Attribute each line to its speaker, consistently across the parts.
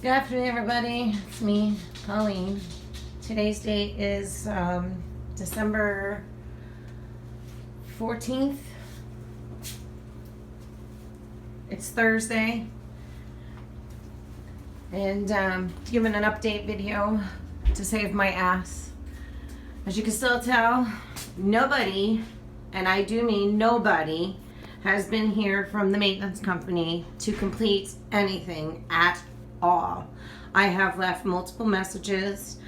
Speaker 1: Good afternoon, everybody. It's me, Colleen. Today's date is December 14th. It's Thursday. And giving an update video to save my ass. As you can still tell, nobody, and I do mean nobody, has been here from the maintenance company to complete anything at all. I have left multiple messages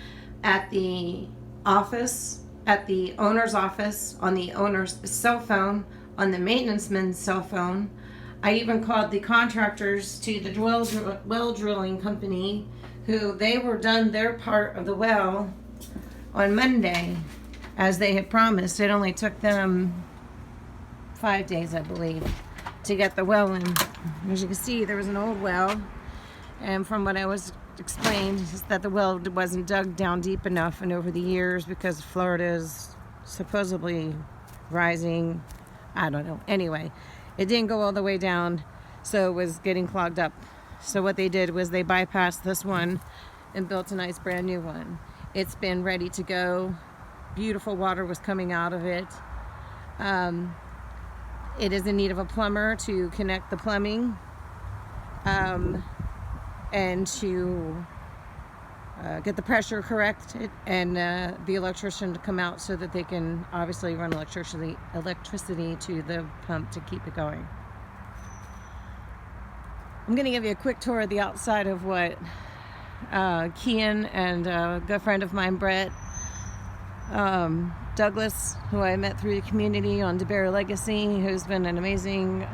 Speaker 1: at the office, at the owner's office, on the owner's cell phone, on the maintenance man's cell phone. I even called the contractors to the well drilling company, who they were done their part of the well on Monday, as they had promised. It only took them 5 days, I believe, to get the well in. As you can see, there was an old well. And from what I was explained, is that the well wasn't dug down deep enough, and over the years, because Florida is supposedly rising, I don't know. Anyway, it didn't go all the way down, so it was getting clogged up. So what they did was they bypassed this one and built a nice brand new one. It's been ready to go. Beautiful water was coming out of it. It is in need of a plumber to connect the plumbing. And to get the pressure corrected, and the electrician to come out so that they can obviously run electricity to the pump to keep it going. I'm going to give you a quick tour of the outside of what Kian and a good friend of mine, Brett Douglas, who I met through the community on DeBear Legacy, who's been an amazing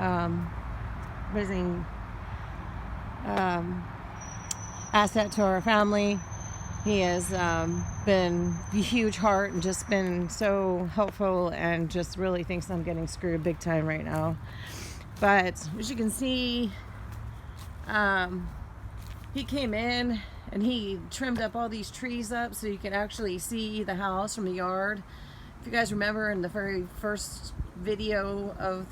Speaker 1: asset to our family. He has been a huge heart and just been so helpful, and just really thinks I'm getting screwed big time right now. But as you can see, he came in and he trimmed up all these trees up so you can actually see the house from the yard. If you guys remember in the very first video of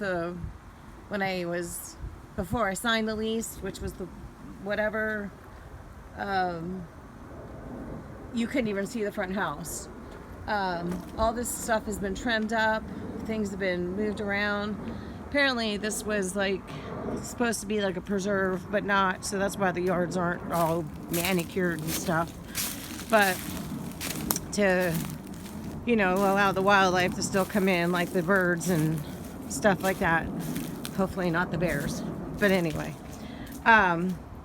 Speaker 1: before I signed the lease, which was the whatever, you couldn't even see the front house. All this stuff has been trimmed up, things have been moved around. Apparently this was supposed to be like a preserve, but not, so that's why the yards aren't all manicured and stuff. But to, allow the wildlife to still come in, like the birds and stuff like that. Hopefully not the bears, but anyway.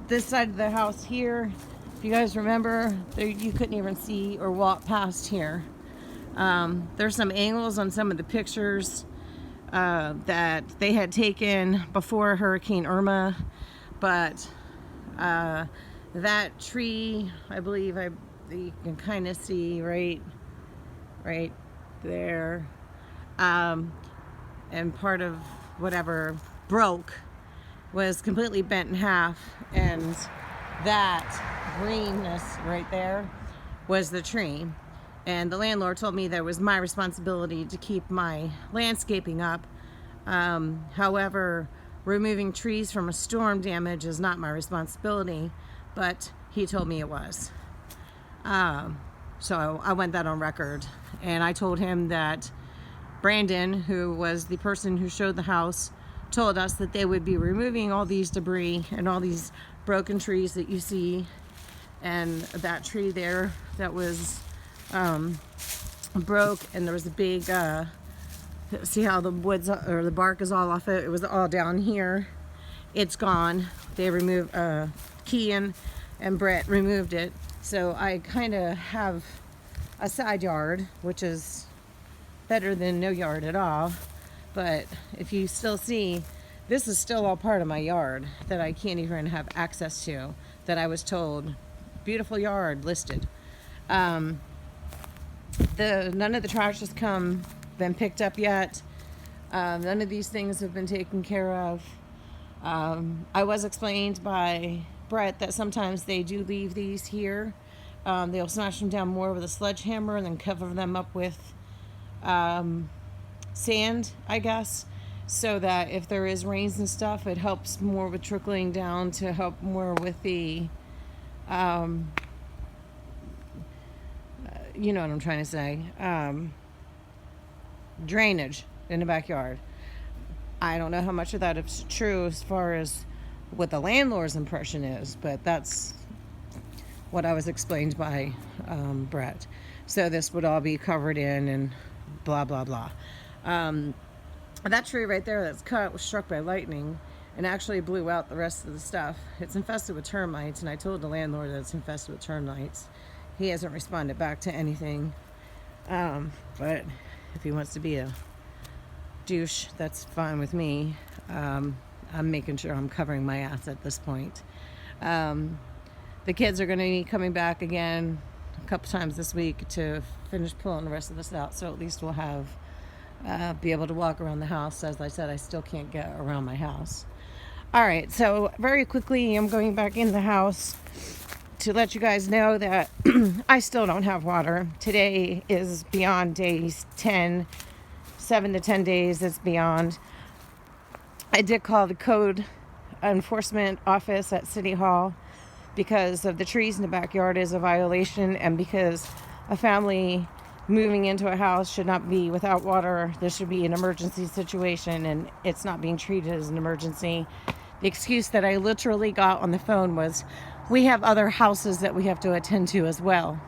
Speaker 1: This side of the house here, if you guys remember, you couldn't even see or walk past here. There's some angles on some of the pictures that they had taken before Hurricane Irma, but that tree, I believe you can kind of see right there, and part of whatever broke was completely bent in half, and that greenness right there was the tree. And the landlord told me that it was my responsibility to keep my landscaping up. However, removing trees from a storm damage is not my responsibility, but he told me it was. So I went that on record, and I told him that Brandon, who was the person who showed the house, told us that they would be removing all these debris and all these broken trees that you see, and that tree there that was broke, and there was a big see how the woods or the bark is all off it. It was all down here. It's gone. They removed Kian and Brett removed it, so I kind of have a side yard, which is better than no yard at all. But if you still see, this is still all part of my yard that I can't even have access to, that I was told, beautiful yard listed. None of the trash has been picked up yet. None of these things have been taken care of. I was explained by Brett that sometimes they do leave these here. They'll smash them down more with a sledgehammer and then cover them up with sand, I guess, so that if there is rains and stuff, it helps more with trickling down to help more with the You know what I'm trying to say. Drainage in the backyard. I don't know how much of that is true as far as what the landlord's impression is, but that's what I was explained by Brett. So this would all be covered in and blah, blah, blah. That tree right there that's cut was struck by lightning and actually blew out the rest of the stuff. It's infested with termites, and I told the landlord that it's infested with termites. He hasn't responded back to anything. But if he wants to be a douche, that's fine with me. I'm making sure I'm covering my ass at this point. The kids are going to be coming back again a couple times this week to finish pulling the rest of this out, so at least we'll have be able to walk around the house. As I said, I still can't get around my house. All right, so very quickly, I'm going back in the house to let you guys know that I still don't have water. Today is beyond days 10, 7 to 10 days. It's beyond. I did call the code enforcement office at City Hall because of the trees in the backyard is a violation, and because a family moving into a house should not be without water. This should be an emergency situation, and it's not being treated as an emergency. The excuse that I literally got on the phone was, we have other houses that we have to attend to as well.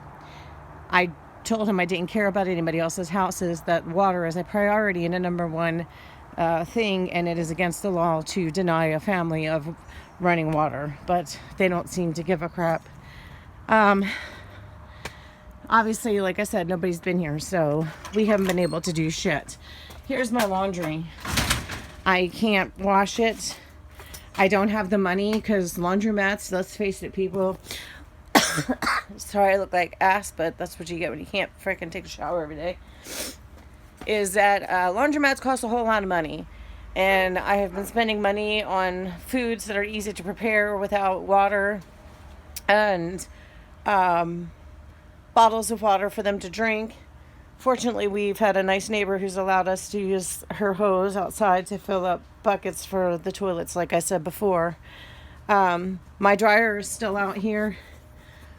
Speaker 1: I told him I didn't care about anybody else's houses, that water is a priority and a number one thing, and it is against the law to deny a family of running water, but they don't seem to give a crap. Obviously, like I said, nobody's been here, so we haven't been able to do shit. Here's my laundry. I can't wash it. I don't have the money because laundromats, let's face it, people. Sorry, I look like ass, but that's what you get when you can't freaking take a shower every day. Is that laundromats cost a whole lot of money. And I have been spending money on foods that are easy to prepare without water. And bottles of water for them to drink. Fortunately, we've had a nice neighbor who's allowed us to use her hose outside to fill up buckets for the toilets, like I said before. My dryer is still out here.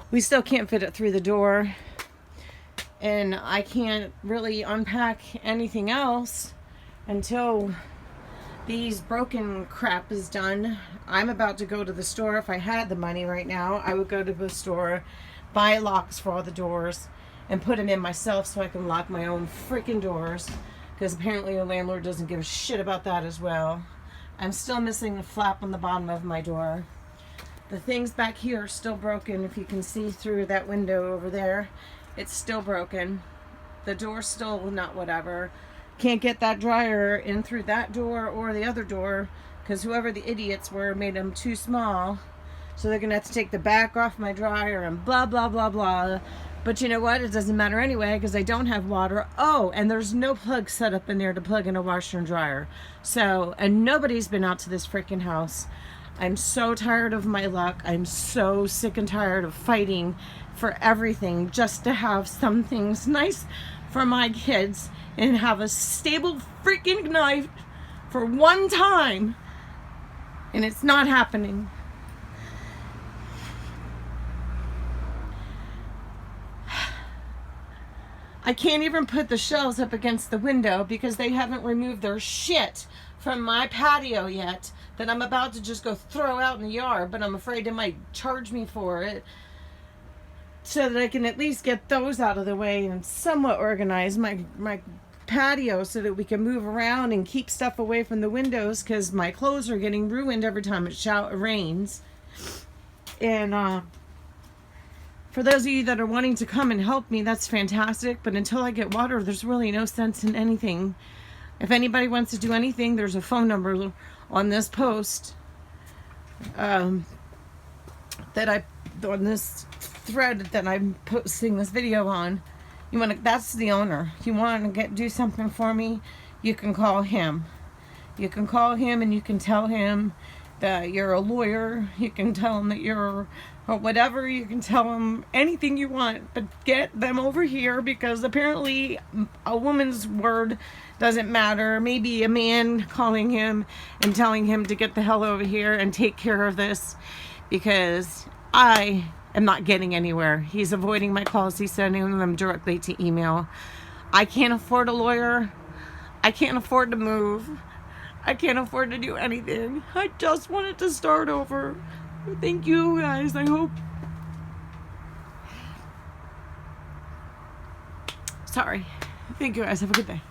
Speaker 1: We still can't fit it through the door. And I can't really unpack anything else until these broken crap is done. I'm about to go to the store. If I had the money right now, I would go to the store, buy locks for all the doors, and put them in myself so I can lock my own freaking doors, because apparently the landlord doesn't give a shit about that as well. I'm still missing the flap on the bottom of my door. The things back here are still broken. If you can see through that window over there, it's still broken. The door's still not whatever. Can't get that dryer in through that door or the other door because whoever the idiots were made them too small. So they're going to have to take the back off my dryer and blah, blah, blah, blah. But you know what? It doesn't matter anyway because I don't have water. Oh, and there's no plug set up in there to plug in a washer and dryer. So, and nobody's been out to this freaking house. I'm so tired of my luck. I'm so sick and tired of fighting for everything just to have some things nice for my kids and have a stable freaking knife for one time. And it's not happening. I can't even put the shelves up against the window because they haven't removed their shit from my patio yet that I'm about to just go throw out in the yard, but I'm afraid they might charge me for it, so that I can at least get those out of the way and somewhat organize my patio so that we can move around and keep stuff away from the windows, because my clothes are getting ruined every time it rains. And for those of you that are wanting to come and help me, that's fantastic, but until I get water, there's really no sense in anything. If anybody wants to do anything, there's a phone number on this post on this thread that I'm posting this video on. That's the owner. If you want to do something for me, you can call him. You can call him and you can tell him that you're a lawyer. You can tell him that you're or whatever. You can tell him anything you want, but get them over here, because apparently a woman's word doesn't matter. Maybe a man calling him and telling him to get the hell over here and take care of this, because I am not getting anywhere. He's avoiding my calls. He's sending them directly to email. I can't afford a lawyer. I can't afford to move. I can't afford to do anything. I just wanted to start over. Thank you guys. I hope. Sorry. Thank you guys. Have a good day.